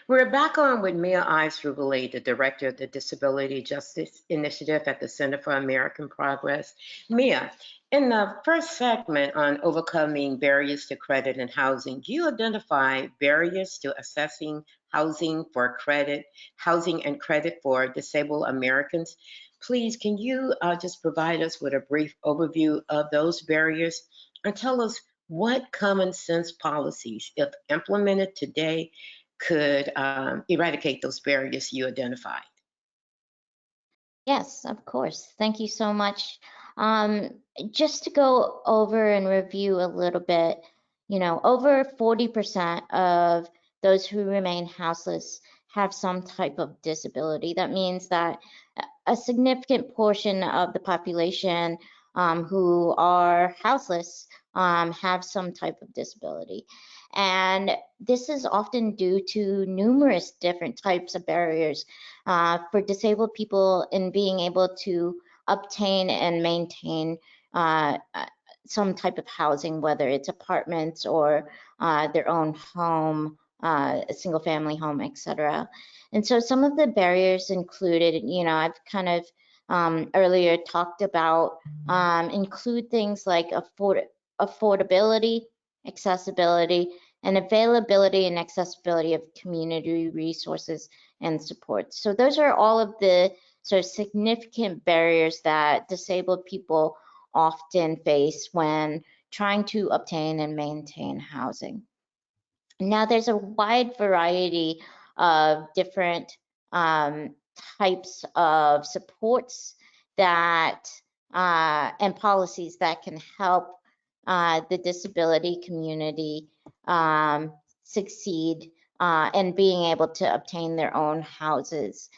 We're back on with Mia Ives Rubelet, the Director of the Disability Justice Initiative at the Center for American Progress. Mia, in the first segment on overcoming barriers to credit and housing, you identify barriers to accessing housing and credit for disabled Americans. Please, can you just provide us with a brief overview of those barriers and tell us what common sense policies, if implemented today, could eradicate those barriers you identified? Yes, of course. Thank you so much. Just to go over and review a little bit, over 40% of those who remain houseless have some type of disability. That means that a significant portion of the population who are houseless have some type of disability. And this is often due to numerous different types of barriers for disabled people in being able to obtain and maintain some type of housing, whether it's apartments or their own home, a single family home, etc. And so some of the barriers included, I've kind of earlier talked about, include things like affordability, accessibility, and availability and accessibility of community resources and support. So those are all of the sort of significant barriers that disabled people often face when trying to obtain and maintain housing. Now, there's a wide variety of different types of supports that and policies that can help the disability community succeed in being able to obtain their own houses.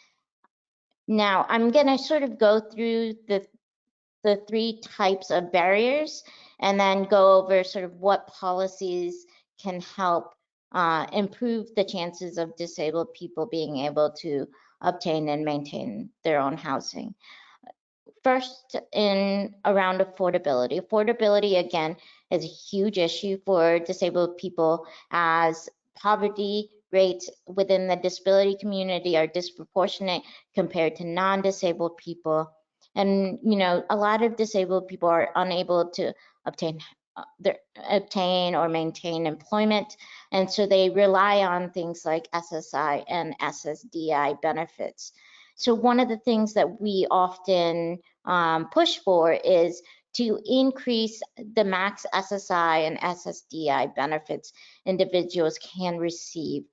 Now, I'm going to sort of go through the three types of barriers and then go over sort of what policies can help improve the chances of disabled people being able to obtain and maintain their own housing. First, around affordability. Affordability, again, is a huge issue for disabled people, as poverty rates within the disability community are disproportionate compared to non-disabled people. And, a lot of disabled people are unable to obtain or maintain employment. And so they rely on things like SSI and SSDI benefits. So one of the things that we often push for is to increase the max SSI and SSDI benefits individuals can receive.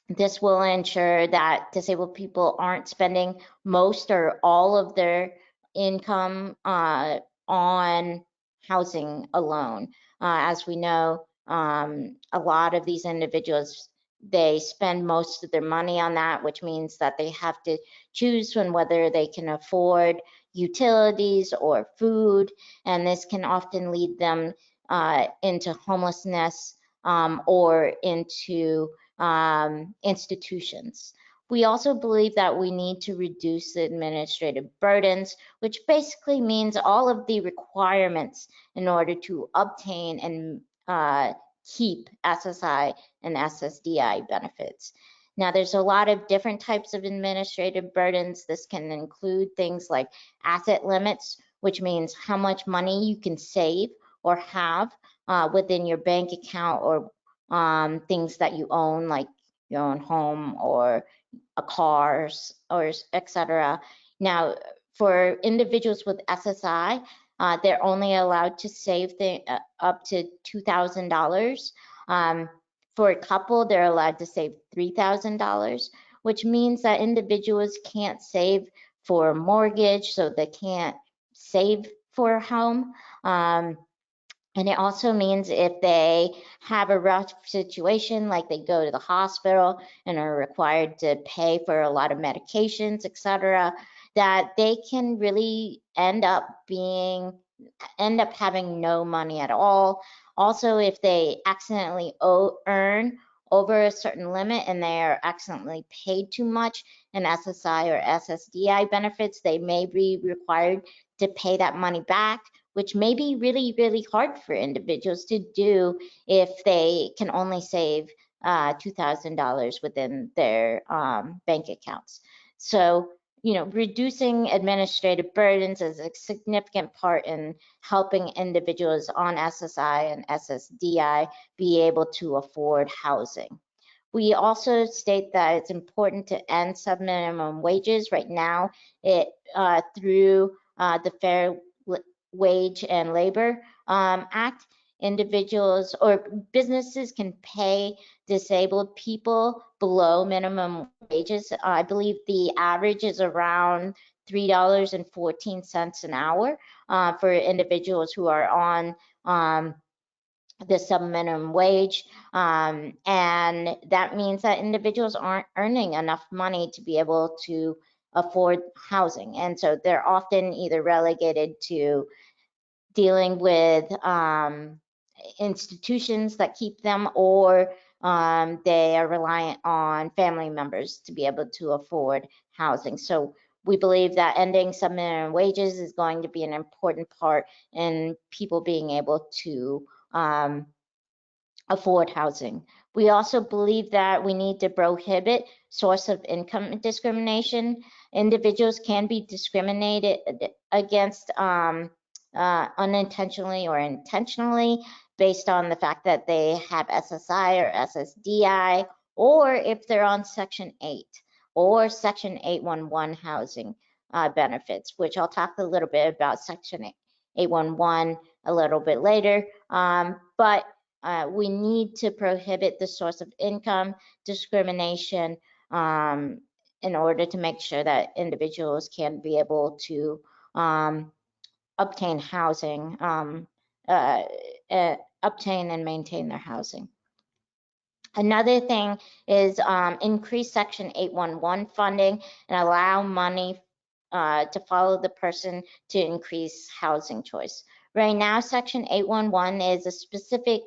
This will ensure that disabled people aren't spending most or all of their income on housing alone. As we know, a lot of these individuals, they spend most of their money on that, which means that they have to choose on whether they can afford utilities or food, and this can often lead them into homelessness or into institutions. We also believe that we need to reduce the administrative burdens, which basically means all of the requirements in order to obtain and keep SSI and SSDI benefits. Now, there's a lot of different types of administrative burdens. This can include things like asset limits, which means how much money you can save or have within your bank account, or things that you own, like your own home or a car, or etc. Now, for individuals with SSI, they're only allowed to save up to $2,000. For a couple, they're allowed to save $3,000, which means that individuals can't save for a mortgage, so they can't save for a home. And it also means if they have a rough situation, like they go to the hospital and are required to pay for a lot of medications, etc., that they can really end up having no money at all. Also, if they accidentally earn over a certain limit and they are accidentally paid too much in SSI or SSDI benefits, they may be required to pay that money back, which may be really, really hard for individuals to do if they can only save $2,000 within their bank accounts. So, reducing administrative burdens is a significant part in helping individuals on SSI and SSDI be able to afford housing. We also state that it's important to end subminimum wages. Right now, through the Fair Wage and Labor Act, individuals or businesses can pay disabled people below minimum wages. I believe the average is around $3.14 an hour for individuals who are on the subminimum wage, and that means that individuals aren't earning enough money to be able to afford housing, and so they're often either relegated to dealing with institutions that keep them, or they are reliant on family members to be able to afford housing. So we believe that ending subminimum wages is going to be an important part in people being able to afford housing. We also believe that we need to prohibit source of income discrimination. Individuals can be discriminated against unintentionally or intentionally based on the fact that they have SSI or SSDI, or if they're on Section 8 or Section 811 housing benefits, which I'll talk a little bit about Section 811 a little bit later. But we need to prohibit the source of income discrimination in order to make sure that individuals can be able to obtain housing, obtain and maintain their housing. Another thing is increase Section 811 funding and allow money to follow the person to increase housing choice. Right now, Section 811 is a specific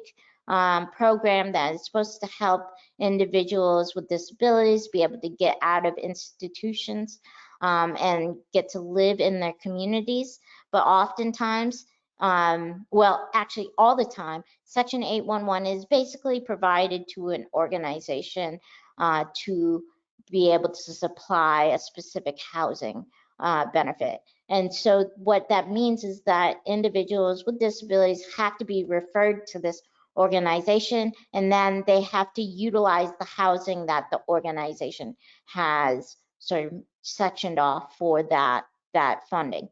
program that is supposed to help individuals with disabilities be able to get out of institutions and get to live in their communities. But oftentimes, well, actually all the time, Section 811 is basically provided to an organization to be able to supply a specific housing benefit. And so what that means is that individuals with disabilities have to be referred to this organization, and then they have to utilize the housing that the organization has sort of sectioned off for that funding.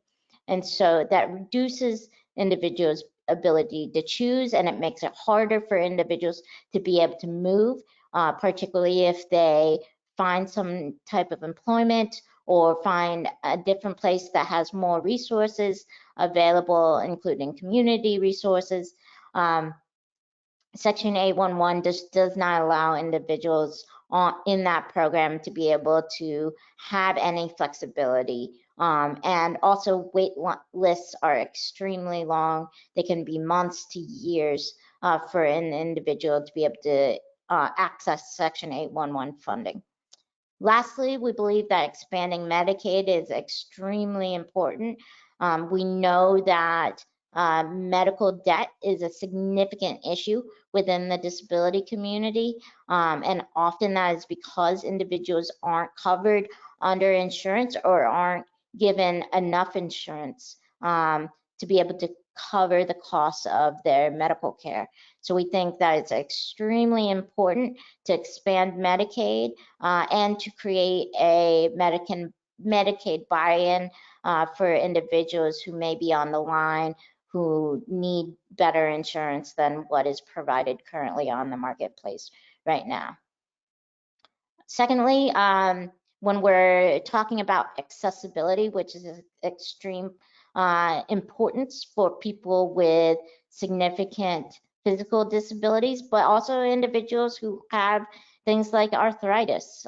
And so that reduces individuals' ability to choose, and it makes it harder for individuals to be able to move, particularly if they find some type of employment or find a different place that has more resources available, including community resources. Section 811 just does not allow individuals in that program to be able to have any flexibility. And also wait lists are extremely long. They can be months to years for an individual to be able to access Section 811 funding. Lastly, we believe that expanding Medicaid is extremely important. We know that medical debt is a significant issue within the disability community, and often that is because individuals aren't covered under insurance or aren't given enough insurance to be able to cover the costs of their medical care. So we think that it's extremely important to expand Medicaid and to create a Medicaid buy-in for individuals who may be on the line who need better insurance than what is provided currently on the marketplace right now. Secondly, when we're talking about accessibility, which is of extreme importance for people with significant physical disabilities, but also individuals who have things like arthritis.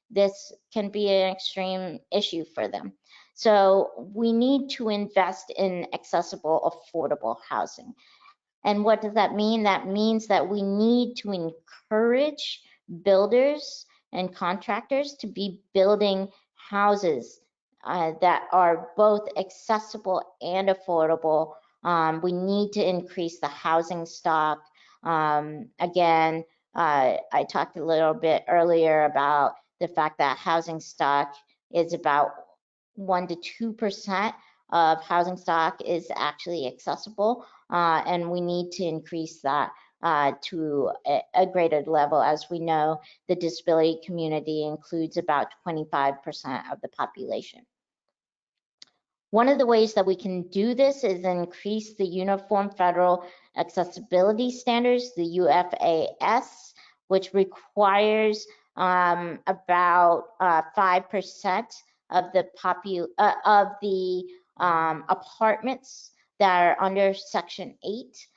This can be an extreme issue for them. So we need to invest in accessible, affordable housing. And what does that mean? That means that we need to encourage builders and contractors to be building houses that are both accessible and affordable. We need to increase the housing stock. Again, I talked a little bit earlier about the fact that housing stock is about 1 to 2% of housing stock is actually accessible, and we need to increase that to a greater level. As we know, the disability community includes about 25% of the population. One of the ways that we can do this is increase the Uniform Federal Accessibility Standards, the UFAS, which requires about 5% of the apartments that are under Section 8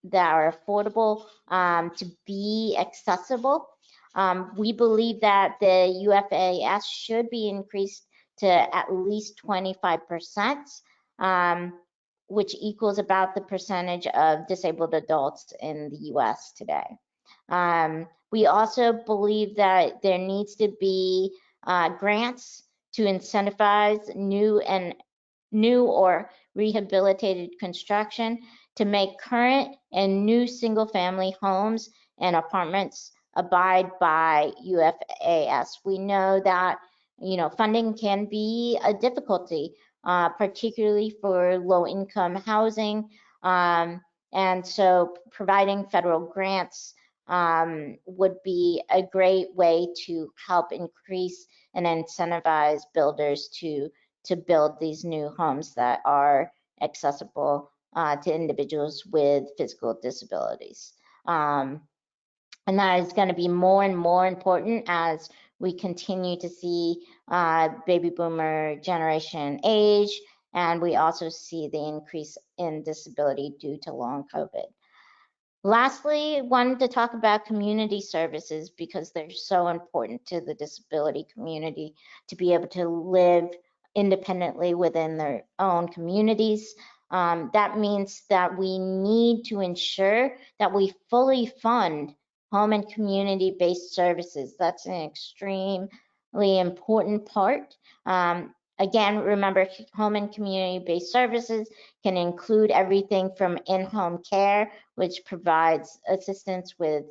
that are affordable to be accessible. We believe that the UFAS should be increased to at least 25%, which equals about the percentage of disabled adults in the US today. We also believe that there needs to be grants to incentivize new or rehabilitated construction to make current and new single-family homes and apartments abide by UFAS. We know that funding can be a difficulty, particularly for low-income housing, and so providing federal grants would be a great way to help increase and incentivize builders to build these new homes that are accessible to individuals with physical disabilities. And that is going to be more and more important as we continue to see baby boomer generation age, and we also see the increase in disability due to long COVID. Lastly, wanted to talk about community services because they're so important to the disability community to be able to live independently within their own communities. That means that we need to ensure that we fully fund home and community-based services. That's an extremely important part. Again, remember, home and community-based services can include everything from in-home care, which provides assistance with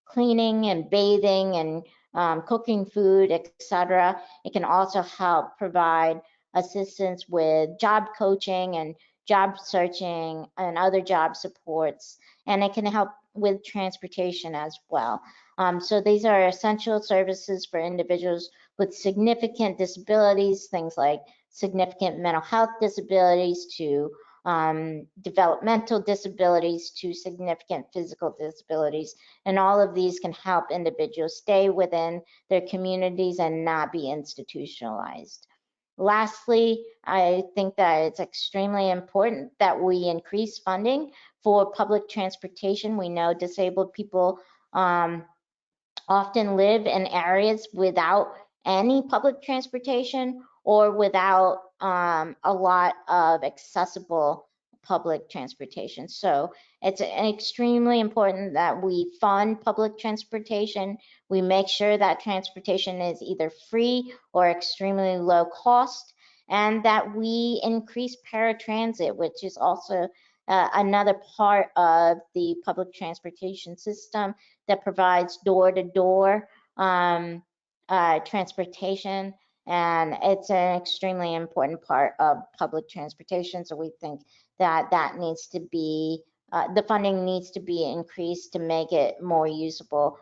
cleaning and bathing and cooking food, etc. It can also help provide assistance with job coaching and job searching and other job supports, and it can help with transportation as well. So these are essential services for individuals with significant disabilities, things like significant mental health disabilities to developmental disabilities to significant physical disabilities. And all of these can help individuals stay within their communities and not be institutionalized. Lastly, I think that it's extremely important that we increase funding for public transportation. We know disabled people often live in areas without any public transportation or without a lot of accessible public transportation. So it's extremely important that we fund public transportation. We make sure that transportation is either free or extremely low cost, and that we increase paratransit, which is also another part of the public transportation system that provides door-to-door transportation, and it's an extremely important part of public transportation. So we think that that needs to be, the funding needs to be increased to make it more usable,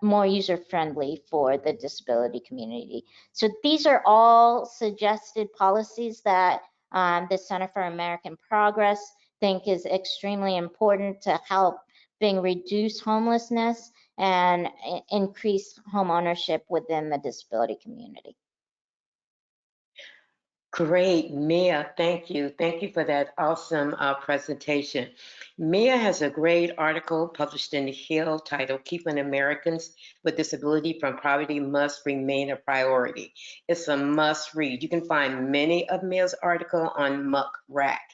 more user-friendly for the disability community. So these are all suggested policies that the Center for American Progress think is extremely important to help reduce homelessness and increase home ownership within the disability community. Great, Mia, thank you. Thank you for that awesome presentation. Mia has a great article published in The Hill titled Keeping Americans with Disability from Poverty Must Remain a Priority. It's a must read. You can find many of Mia's articles on Muck Rack.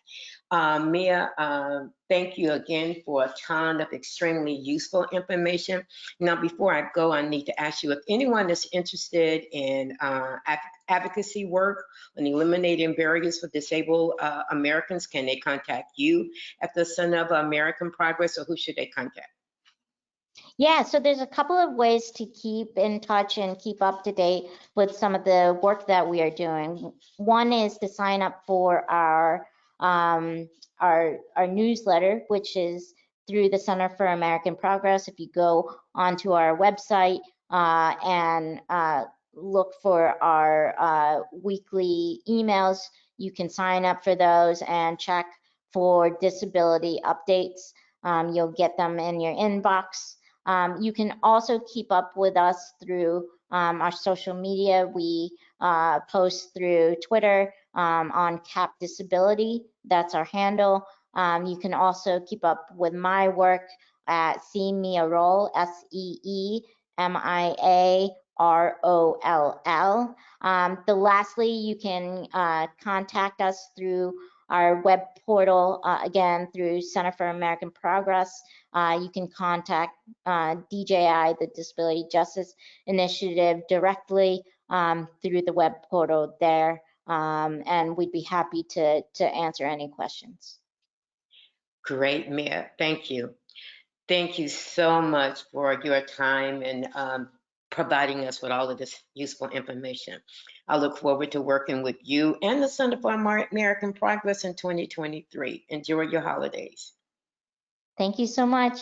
Mia, thank you again for a ton of extremely useful information. Now, before I go, I need to ask you if anyone is interested in advocacy work on eliminating barriers for disabled Americans, can they contact you at the Center of American Progress, or who should they contact? Yeah, so there's a couple of ways to keep in touch and keep up to date with some of the work that we are doing. One is to sign up for our newsletter, which is through the Center for American Progress. If you go onto our website and look for our weekly emails, you can sign up for those and check for disability updates. You'll get them in your inbox. You can also keep up with us through our social media. We post through Twitter on CAP Disability. That's our handle. You can also keep up with my work at SeeMiaRoll, SeeMiaRoll. Lastly, you can contact us through our web portal, again, through Center for American Progress. You can contact DJI, the Disability Justice Initiative, directly through the web portal there, and we'd be happy to answer any questions. Great, Mia. Thank you. Thank you so much for your time and providing us with all of this useful information. I look forward to working with you and the Center for American Progress in 2023. Enjoy your holidays. Thank you so much.